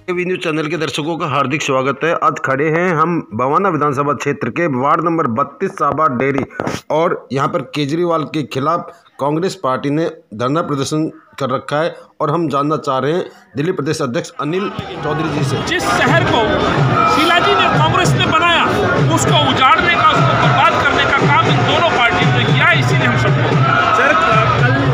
V news channel के दर्शकों का हार्दिक स्वागत है। आज खड़े हैं हम बवाना विधानसभा क्षेत्र के वार्ड नंबर 32 साबा डेयरी और यहाँ पर केजरीवाल के खिलाफ कांग्रेस पार्टी ने धरना प्रदर्शन कर रखा है और हम जानना चाह रहे हैं दिल्ली प्रदेश अध्यक्ष अनिल चौधरी जी से। जिस शहर को शीला जी ने कांग्रेस ने बनाया उसको उजाड़ने का, उसको बर्बाद करने का काम इन दोनों पार्टियों ने किया। इसीलिए हम सबको सर कल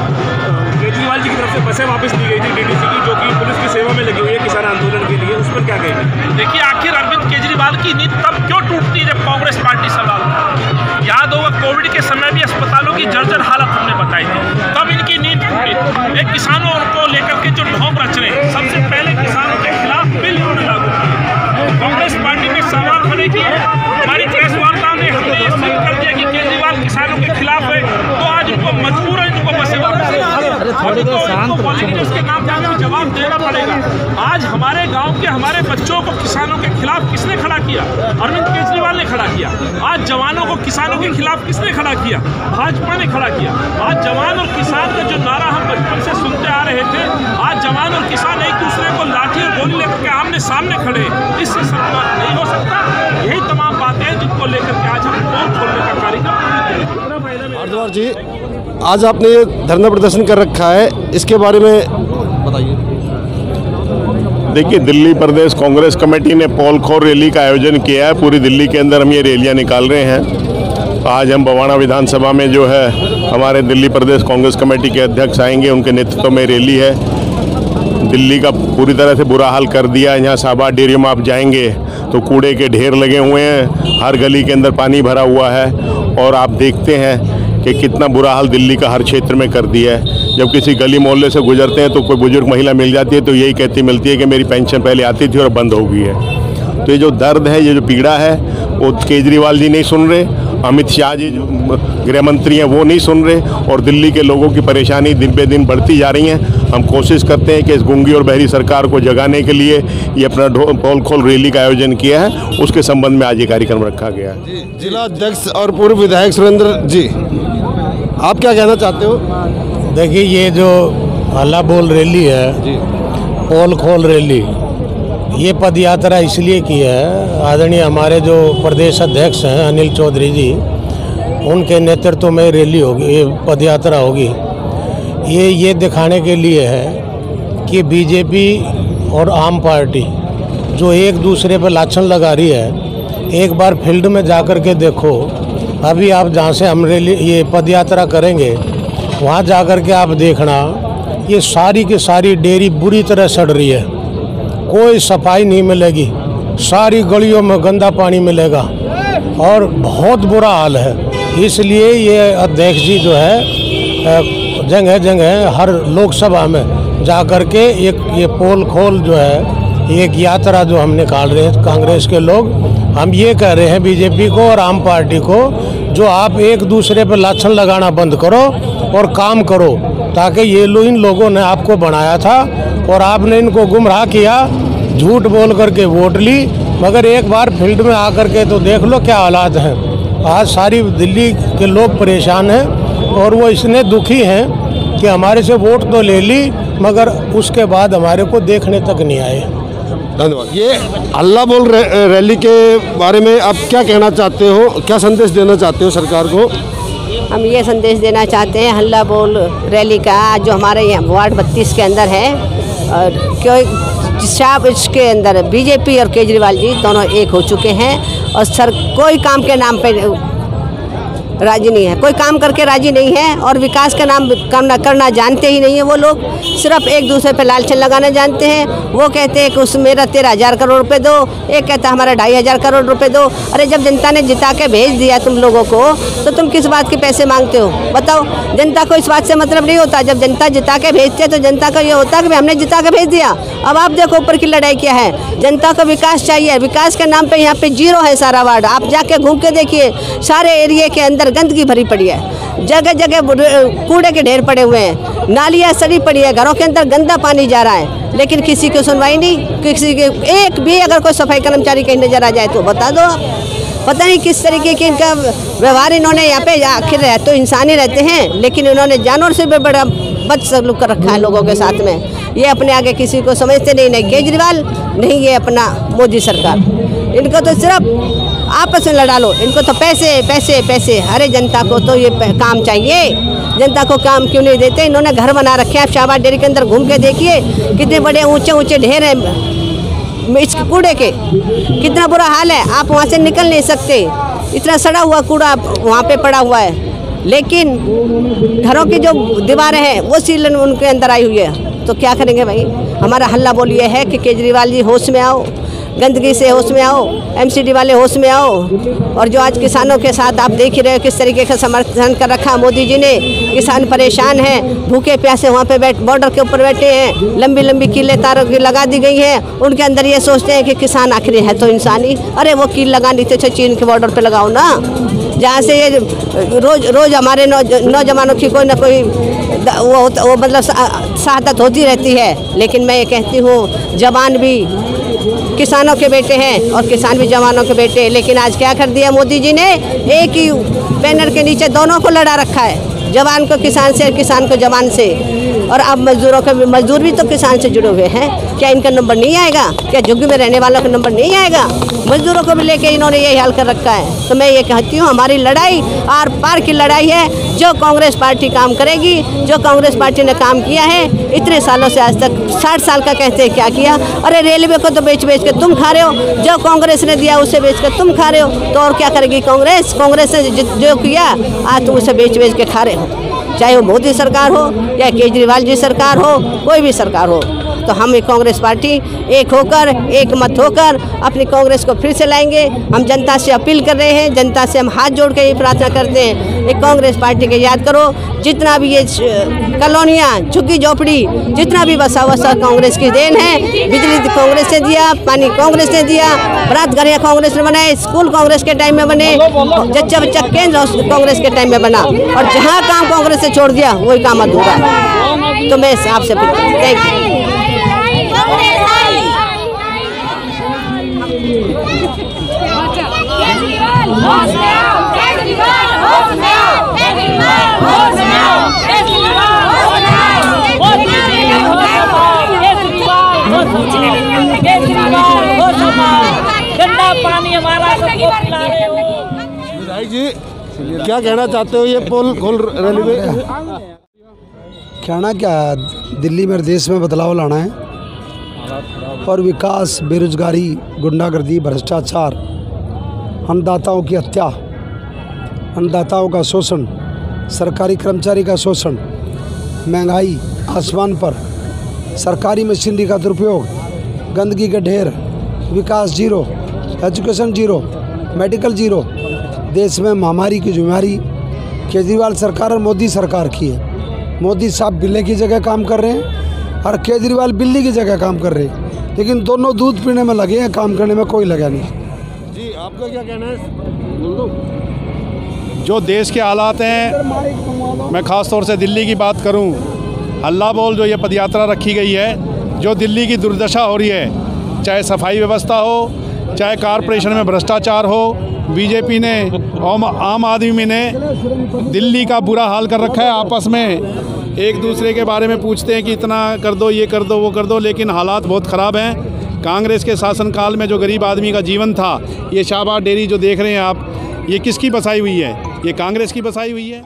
केजरीवाल जी की तरफ से बसें वापस ली गई थी डीडीसी की, जो कि पुलिस की सेवा में लगी हुई है किसान आंदोलन के लिए, उस पर क्या कहेंगे? देखिए, आखिर अरविंद केजरीवाल की नींद तब क्यों टूटती है जब कांग्रेस पार्टी संभालती। याद होगा कोविड के समय भी अस्पतालों की जर्जर हालत हमने बताई थी, तब इनकी नींद टूटी। एक किसानों को लेकर के जो ढोंग रच रहे हैं, सबसे पहले किसानों के खिलाफ बिल इन्होंने लागू किया। कांग्रेस पार्टी में सवाल खड़े किए। हमारी प्रेस वार्ता में हमने ये सिद्ध कर दिया कि केजरीवाल किसानों के खिलाफ है, तो आज उनको मजबूर है इनको बसें वापस उसके नाम पर जवाब देना पड़ेगा। आज हमारे गांव के हमारे बच्चों को किसानों के खिलाफ किसने खड़ा किया? अरविंद केजरीवाल ने खड़ा किया। आज जवानों को किसानों के खिलाफ किसने खड़ा किया? भाजपा ने खड़ा किया। आज जवान और किसान का जो नारा हम बचपन से सुनते आ रहे थे, आज जवान और किसान एक दूसरे को लाठी और गोली लेकर के आमने सामने खड़े, इससे समाप्त नहीं हो सकता। यही तमाम बातें हैं जिनको लेकर के आज हम पोल खोलने का कार्यक्रम। हरद्वार जी, आज आपने ये धरना प्रदर्शन कर रखा है, इसके बारे में बताइए। देखिए, दिल्ली प्रदेश कांग्रेस कमेटी ने पोल खोल रैली का आयोजन किया है। पूरी दिल्ली के अंदर हम ये रैलियां निकाल रहे हैं। आज हम बवाना विधानसभा में जो है हमारे दिल्ली प्रदेश कांग्रेस कमेटी के अध्यक्ष आएंगे, उनके नेतृत्व में रैली है। दिल्ली का पूरी तरह से बुरा हाल कर दिया। यहाँ साबा डेयरी में आप जाएंगे तो कूड़े के ढेर लगे हुए हैं, हर गली के अंदर पानी भरा हुआ है और आप देखते हैं कि कितना बुरा हाल दिल्ली का हर क्षेत्र में कर दिया है। जब किसी गली मोहल्ले से गुजरते हैं तो कोई बुजुर्ग महिला मिल जाती है तो यही कहती मिलती है कि मेरी पेंशन पहले आती थी और बंद हो गई है। तो ये जो दर्द है, ये जो पीड़ा है, वो केजरीवाल जी नहीं सुन रहे, अमित शाह जी जो गृह मंत्री हैं वो नहीं सुन रहे, और दिल्ली के लोगों की परेशानी दिन पे दिन बढ़ती जा रही है। हम कोशिश करते हैं कि इस गूंगी और बहरी सरकार को जगाने के लिए ये अपना पोल खोल रैली का आयोजन किया है, उसके संबंध में आज ये कार्यक्रम रखा गया है। जिला अध्यक्ष और पूर्व विधायक सुरेंद्र जी, आप क्या कहना चाहते हो? देखिए, ये जो हल्ला बोल रैली है, पोल खोल रैली, ये पद यात्रा इसलिए की है, आदरणीय हमारे जो प्रदेश अध्यक्ष हैं अनिल चौधरी जी, उनके नेतृत्व में रैली होगी, ये पद यात्रा होगी। ये दिखाने के लिए है कि बीजेपी और आम पार्टी जो एक दूसरे पर लाछन लगा रही है, एक बार फील्ड में जाकर के देखो। अभी आप जहाँ से हम रैली ये पद यात्रा करेंगे, वहाँ जाकर के आप देखना, ये सारी की सारी डेयरी बुरी तरह सड़ रही है, कोई सफाई नहीं मिलेगी, सारी गलियों में गंदा पानी मिलेगा और बहुत बुरा हाल है। इसलिए ये अध्यक्ष जी जो है जगह जगह हर लोकसभा में जाकर के ये पोल खोल जो है, एक यात्रा जो हम निकाल रहे हैं कांग्रेस के लोग, हम ये कह रहे हैं बीजेपी को और आम पार्टी को, जो आप एक दूसरे पर लाछन लगाना बंद करो और काम करो, ताकि ये इन लोगों ने आपको बनाया था और आपने इनको गुमराह किया, झूठ बोल करके वोट ली, मगर एक बार फील्ड में आकर के तो देख लो क्या हालात हैं। आज सारी दिल्ली के लोग परेशान हैं और वो इसने दुखी हैं कि हमारे से वोट तो ले ली, मगर उसके बाद हमारे को देखने तक नहीं आए। धन्यवाद। ये हल्ला बोल रैली के बारे में आप क्या कहना चाहते हो, क्या संदेश देना चाहते हो सरकार को? हम ये संदेश देना चाहते हैं हल्ला बोल रैली का, जो हमारे यहाँ वार्ड 32 के अंदर है, और क्यों सब इसके अंदर बीजेपी और केजरीवाल जी दोनों एक हो चुके हैं और सर कोई काम के नाम पे राजी नहीं है, कोई काम करके राजी नहीं है और विकास का नाम करना जानते ही नहीं है। वो लोग सिर्फ एक दूसरे पे लालचन लगाना जानते हैं। वो कहते हैं कि उस मेरा 13,000 करोड़ रुपए दो, एक कहता है हमारा 2,500 करोड़ रुपए दो। अरे जब जनता ने जिता के भेज दिया तुम लोगों को, तो तुम किस बात के पैसे मांगते हो? बताओ। जनता को इस बात से मतलब नहीं होता। जब जनता जिता के भेजते तो जनता का ये होता कि हमने जिता के भेज दिया। अब आप देखो ऊपर की लड़ाई क्या है, जनता को विकास चाहिए, विकास के नाम पे यहाँ पे जीरो है सारा वार्ड। आप जाके घूम के देखिए, सारे एरिया के अंदर गंदगी भरी पड़ी है, जगह जगह कूड़े के ढेर पड़े हुए हैं, नालियाँ सड़ी पड़ी है, घरों के अंदर गंदा पानी जा रहा है, लेकिन किसी की सुनवाई नहीं। किसी के एक भी अगर कोई सफाई कर्मचारी कहीं नजर आ जाए तो बता दो आप। पता नहीं किस तरीके की इनका व्यवहार इन्होंने यहाँ पे, आखिर तो इंसान ही रहते हैं, लेकिन इन्होंने जानवर से भी बड़ा बदसलूक कर रखा है लोगों के साथ में। ये अपने आगे किसी को समझते नहीं, नहीं केजरीवाल नहीं ये अपना मोदी सरकार। इनको तो सिर्फ आपस में लड़ा लो, इनको तो पैसे पैसे पैसे। अरे जनता को तो ये काम चाहिए, जनता को काम क्यों नहीं देते? इन्होंने घर बना रखे हैं। आप शाहबाद डेयरी के अंदर घूम के देखिए कितने बड़े ऊंचे ऊंचे ढेर हैं इस कूड़े के, कितना बुरा हाल है। आप वहाँ से निकल नहीं सकते, इतना सड़ा हुआ कूड़ा वहाँ पे पड़ा हुआ है। लेकिन घरों की जो दीवारें हैं वो सीलन उनके अंदर आई हुई है। तो क्या करेंगे भाई? हमारा हल्ला बोल ये है कि केजरीवाल जी होश में आओ, गंदगी से होश में आओ, एमसीडी वाले होश में आओ। और जो आज किसानों के साथ आप देख ही रहे हो किस तरीके का समर्थन कर रखा मोदी जी ने। किसान परेशान हैं, भूखे प्यासे वहाँ पे बॉर्डर के ऊपर बैठे हैं, लंबी लंबी कीलें तारों की लगा दी गई हैं। उनके अंदर ये सोचते हैं कि किसान आखिर है तो इंसानी। अरे वो कील लगानी थी चीन के बॉर्डर पे लगाओ ना, जहाँ से ये रोज हमारे नौजवानों की कोई ना कोई वो मतलब शहादत होती रहती है। लेकिन मैं ये कहती हूँ जवान भी किसानों के बेटे हैं और किसान भी जवानों के बेटे हैं। लेकिन आज क्या कर दिया मोदी जी ने? एक ही बैनर के नीचे दोनों को लड़ा रखा है, जवान को किसान से, किसान को जवान से। और अब मजदूरों का मजदूर भी तो किसान से जुड़े हुए हैं। क्या इनका नंबर नहीं आएगा? क्या झुग्गी में रहने वालों का नंबर नहीं आएगा? मजदूरों को भी लेके इन्होंने ये हाल कर रखा है। तो मैं ये कहती हूँ हमारी लड़ाई आर पार की लड़ाई है। जो कांग्रेस पार्टी काम करेगी, जो कांग्रेस पार्टी ने काम किया है इतने सालों से आज तक 60 साल का कहते हैं क्या किया? अरे रेलवे को तो बेच बेच के तुम खा रहे हो, जो कांग्रेस ने दिया उसे बेच कर तुम खा रहे हो। तो और क्या करेगी कांग्रेस? कांग्रेस ने जो किया आज तुम उसे बेच बेच के खा रहे हो। चाहे वो मोदी सरकार हो या केजरीवाल जी सरकार हो, कोई भी सरकार हो। तो हम कांग्रेस पार्टी एक होकर, एक मत होकर अपनी कांग्रेस को फिर से लाएंगे। हम जनता से अपील कर रहे हैं, जनता से हम हाथ जोड़ के ये प्रार्थना करते हैं, एक कांग्रेस पार्टी के याद करो। जितना भी ये कॉलोनियाँ, झुग्गी झोपड़ी, जितना भी बसा हुआ सब कांग्रेस की देन है। बिजली कांग्रेस ने दिया, पानी कांग्रेस ने दिया, रात घरिया कांग्रेस ने बनाए, स्कूल कांग्रेस के टाइम में बने, जच्चा बच्चा केंद्र कांग्रेस के टाइम में बना। और जहाँ काम कांग्रेस से छोड़ दिया वही काम अधूरा है। तो मैं आपसे थैंक यू। गंदा पानी हमारा सबको पिला रहे हो। विधायक जी क्या कहना चाहते हो? ये पोल खोल रेलवे कहना क्या है, दिल्ली में देश में बदलाव लाना है और विकास, बेरोजगारी, गुंडागर्दी, भ्रष्टाचार, अन्नदाताओं की हत्या, अन्नदाताओं का शोषण, सरकारी कर्मचारी का शोषण, महंगाई आसमान पर, सरकारी मशीनरी का दुरुपयोग, गंदगी के ढेर, विकास zero, education zero, medical zero. देश में महामारी की जिम्मेदारी केजरीवाल सरकार और मोदी सरकार की है। मोदी साहब बिल्ले की जगह काम कर रहे हैं और केजरीवाल बिल्ली की जगह काम कर रहे हैं, लेकिन दोनों दूध पीने में लगे हैं, काम करने में कोई लगा नहीं। जी आपका क्या कहना है? जो देश के हालात हैं, मैं ख़ास तौर से दिल्ली की बात करूं, हल्ला बोल जो ये पदयात्रा रखी गई है, जो दिल्ली की दुर्दशा हो रही है, चाहे सफाई व्यवस्था हो, चाहे कॉरपोरेशन में भ्रष्टाचार हो, बीजेपी ने और आम आदमी ने दिल्ली का बुरा हाल कर रखा है। आपस में एक दूसरे के बारे में पूछते हैं कि इतना कर दो, ये कर दो, वो कर दो, लेकिन हालात बहुत ख़राब हैं। कांग्रेस के शासनकाल में जो गरीब आदमी का जीवन था, ये शाहबाद डेयरी जो देख रहे हैं आप, ये किसकी बसाई हुई है? ये कांग्रेस की बसाई हुई है।